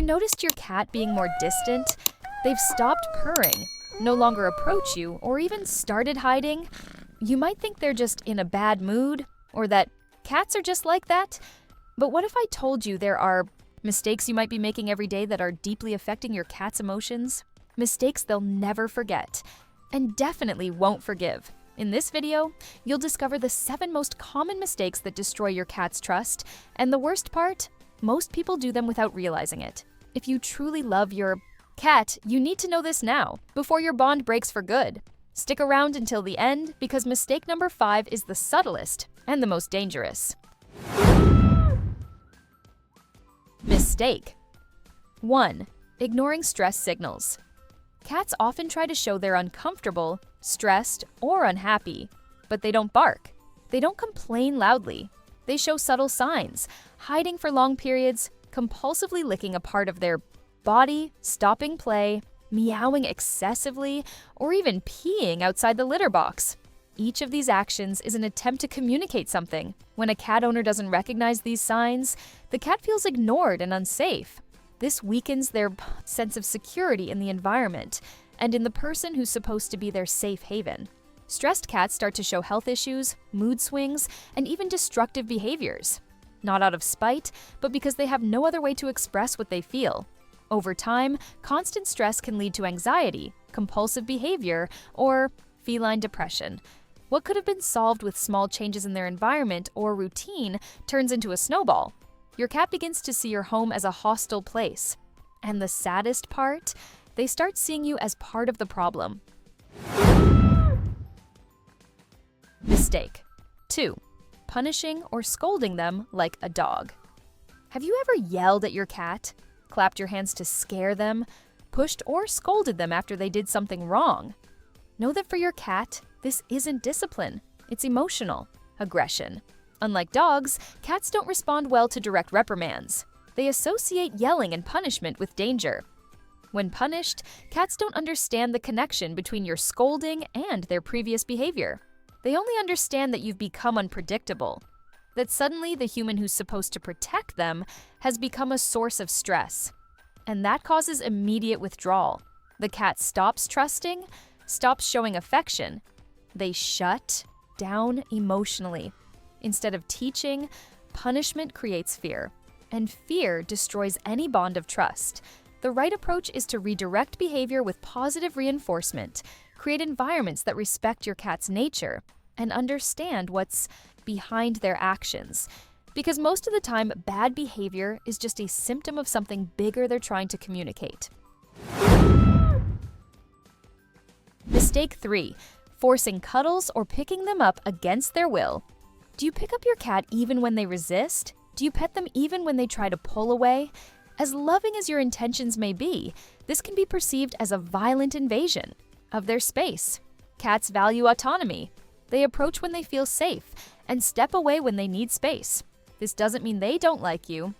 you noticed your cat being more distant? They've stopped purring, no longer approach you, or even started hiding? You might think they're just in a bad mood, or that cats are just like that. But what if I told you there are mistakes you might be making every day that are deeply affecting your cat's emotions? Mistakes they'll never forget, and definitely won't forgive. In this video, you'll discover the 7 most common mistakes that destroy your cat's trust, and the worst part, most people do them without realizing it. If you truly love your cat, you need to know this now, before your bond breaks for good. Stick around until the end, because mistake number 5 is the subtlest and the most dangerous. Mistake 1. Ignoring stress signals. Cats often try to show they're uncomfortable, stressed, or unhappy, but they don't bark. They don't complain loudly. They show subtle signs, hiding for long periods, compulsively licking a part of their body, stopping play, meowing excessively, or even peeing outside the litter box. Each of these actions is an attempt to communicate something. When a cat owner doesn't recognize these signs, the cat feels ignored and unsafe. This weakens their sense of security in the environment and in the person who's supposed to be their safe haven. Stressed cats start to show health issues, mood swings, and even destructive behaviors. Not out of spite, but because they have no other way to express what they feel. Over time, constant stress can lead to anxiety, compulsive behavior, or feline depression. What could have been solved with small changes in their environment or routine turns into a snowball. Your cat begins to see your home as a hostile place. And the saddest part? They start seeing you as part of the problem. Mistake 2. Punishing or scolding them like a dog. Have you ever yelled at your cat, clapped your hands to scare them, pushed or scolded them after they did something wrong? Know that for your cat, this isn't discipline. It's emotional aggression. Unlike dogs, cats don't respond well to direct reprimands. They associate yelling and punishment with danger. When punished, cats don't understand the connection between your scolding and their previous behavior. They only understand that you've become unpredictable, that suddenly the human who's supposed to protect them has become a source of stress. And that causes immediate withdrawal. The cat stops trusting, stops showing affection. They shut down emotionally. Instead of teaching, punishment creates fear, and fear destroys any bond of trust. The right approach is to redirect behavior with positive reinforcement, create environments that respect your cat's nature, and understand what's behind their actions. Because most of the time, bad behavior is just a symptom of something bigger they're trying to communicate. Mistake 3. Forcing cuddles or picking them up against their will. Do you pick up your cat even when they resist? Do you pet them even when they try to pull away? As loving as your intentions may be, this can be perceived as a violent invasion of their space. Cats value autonomy. They approach when they feel safe and step away when they need space. This doesn't mean they don't like you.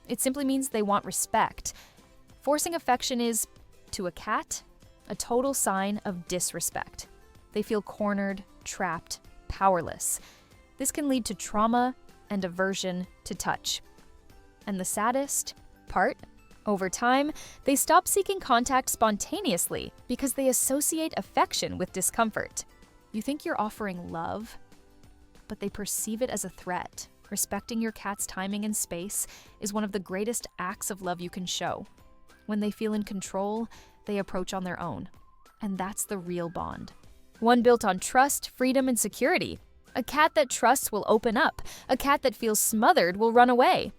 It simply means they want respect. Forcing affection is, to a cat, a total sign of disrespect. They feel cornered, trapped, powerless. This can lead to trauma and aversion to touch. And the saddest part? Over time, they stop seeking contact spontaneously because they associate affection with discomfort. You think you're offering love, but they perceive it as a threat. Respecting your cat's timing and space is one of the greatest acts of love you can show. When they feel in control, they approach on their own. And that's the real bond. One built on trust, freedom, and security. A cat that trusts will open up. A cat that feels smothered will run away.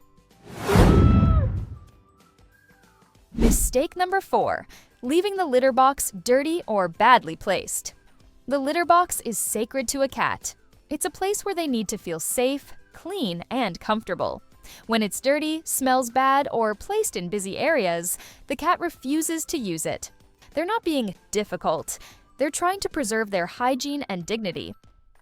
Mistake number 4. Leaving the litter box dirty or badly placed. The litter box is sacred to a cat. It's a place where they need to feel safe, clean, and comfortable. When it's dirty, smells bad, or placed in busy areas, the cat refuses to use it. They're not being difficult. They're trying to preserve their hygiene and dignity.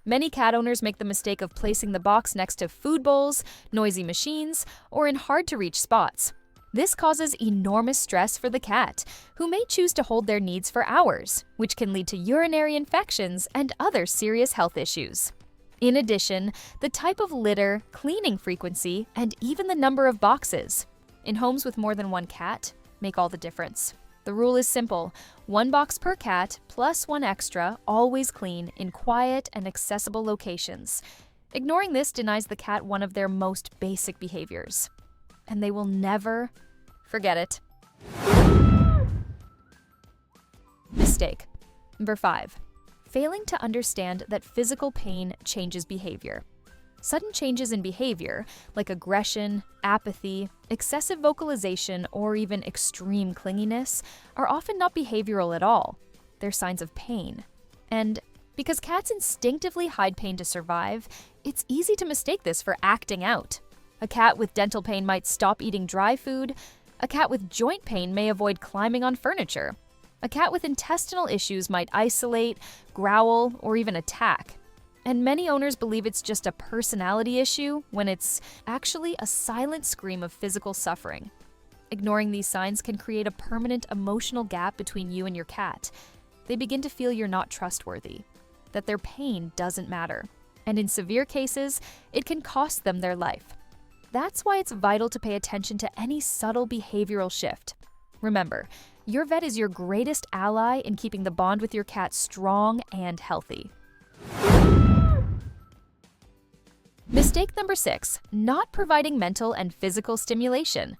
Many cat owners make the mistake of placing the box next to food bowls, noisy machines, or in hard-to-reach spots. This causes enormous stress for the cat, who may choose to hold their needs for hours, which can lead to urinary infections and other serious health issues. In addition, the type of litter, cleaning frequency, and even the number of boxes. in homes with more than one cat, make all the difference. The rule is simple: 1 box per cat plus 1 extra, always clean, in quiet and accessible locations. Ignoring this denies the cat one of their most basic behaviors. And they will never forget it. Mistake. Number 5. Failing to understand that physical pain changes behavior. Sudden changes in behavior, like aggression, apathy, excessive vocalization, or even extreme clinginess, are often not behavioral at all. They're signs of pain. And because cats instinctively hide pain to survive, it's easy to mistake this for acting out. A cat with dental pain might stop eating dry food. A cat with joint pain may avoid climbing on furniture. A cat with intestinal issues might isolate, growl, or even attack. And many owners believe it's just a personality issue when it's actually a silent scream of physical suffering. Ignoring these signs can create a permanent emotional gap between you and your cat. They begin to feel you're not trustworthy, that their pain doesn't matter, and in severe cases, it can cost them their life. That's why it's vital to pay attention to any subtle behavioral shift. Remember, your vet is your greatest ally in keeping the bond with your cat strong and healthy. Mistake number 6, not providing mental and physical stimulation.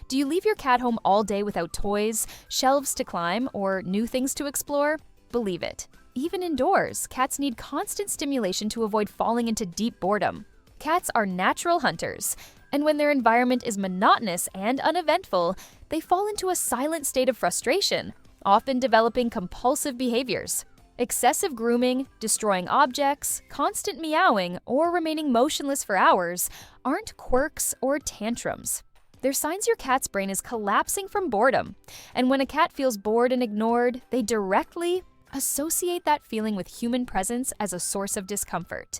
Do you leave your cat home all day without toys, shelves to climb, or new things to explore? Believe it. Even indoors, cats need constant stimulation to avoid falling into deep boredom. Cats are natural hunters, and when their environment is monotonous and uneventful, they fall into a silent state of frustration, often developing compulsive behaviors. Excessive grooming, destroying objects, constant meowing, or remaining motionless for hours aren't quirks or tantrums. They're signs your cat's brain is collapsing from boredom. And when a cat feels bored and ignored, they directly associate that feeling with human presence as a source of discomfort.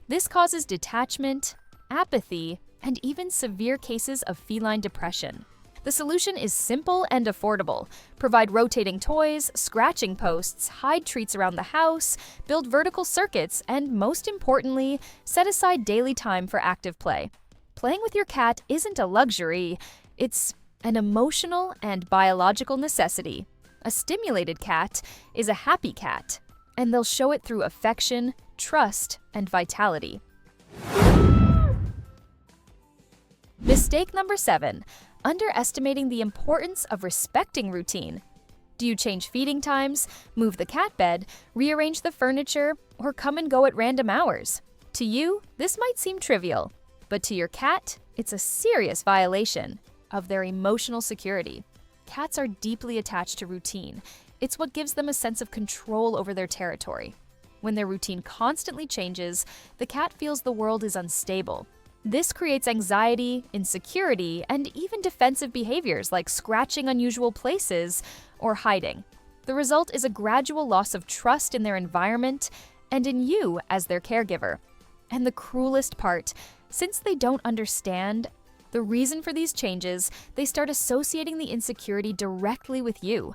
This causes detachment, apathy, and even severe cases of feline depression. The solution is simple and affordable. Provide rotating toys, scratching posts, hide treats around the house, build vertical circuits, and most importantly, set aside daily time for active play. Playing with your cat isn't a luxury, it's an emotional and biological necessity. A stimulated cat is a happy cat, and they'll show it through affection, trust, and vitality. Mistake number 7. Underestimating the importance of respecting routine. Do you change feeding times, move the cat bed, rearrange the furniture, or come and go at random hours? To you, this might seem trivial, but to your cat, it's a serious violation of their emotional security. Cats are deeply attached to routine. It's what gives them a sense of control over their territory. When their routine constantly changes, the cat feels the world is unstable. This creates anxiety, insecurity, and even defensive behaviors like scratching unusual places or hiding. The result is a gradual loss of trust in their environment and in you as their caregiver. And the cruelest part, since they don't understand the reason for these changes, they start associating the insecurity directly with you.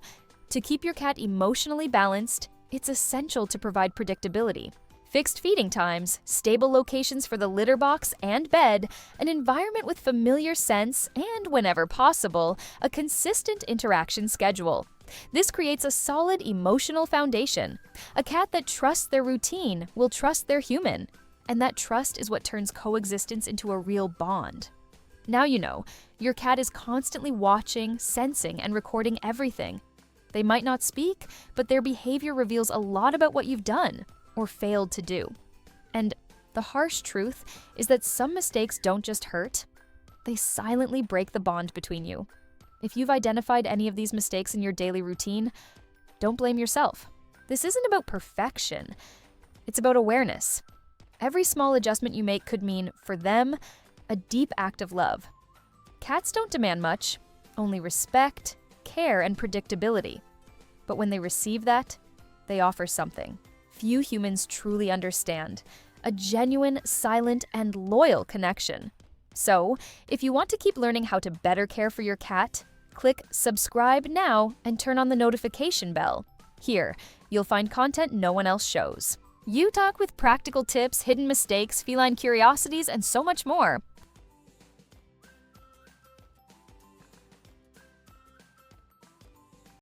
To keep your cat emotionally balanced, it's essential to provide predictability. Fixed feeding times, stable locations for the litter box and bed, an environment with familiar scents, and, whenever possible, a consistent interaction schedule. This creates a solid emotional foundation. A cat that trusts their routine will trust their human, and that trust is what turns coexistence into a real bond. Now you know, your cat is constantly watching, sensing, and recording everything. They might not speak, but their behavior reveals a lot about what you've done or failed to do. And the harsh truth is that some mistakes don't just hurt, they silently break the bond between you. If you've identified any of these mistakes in your daily routine, don't blame yourself. This isn't about perfection, it's about awareness. Every small adjustment you make could mean, for them, a deep act of love. Cats don't demand much, only respect, care, and predictability. But when they receive that, they offer something few humans truly understand: a genuine, silent, and loyal connection. So, if you want to keep learning how to better care for your cat, click subscribe now and turn on the notification bell. Here, you'll find content no one else shows. You talk with practical tips, hidden mistakes, feline curiosities, and so much more.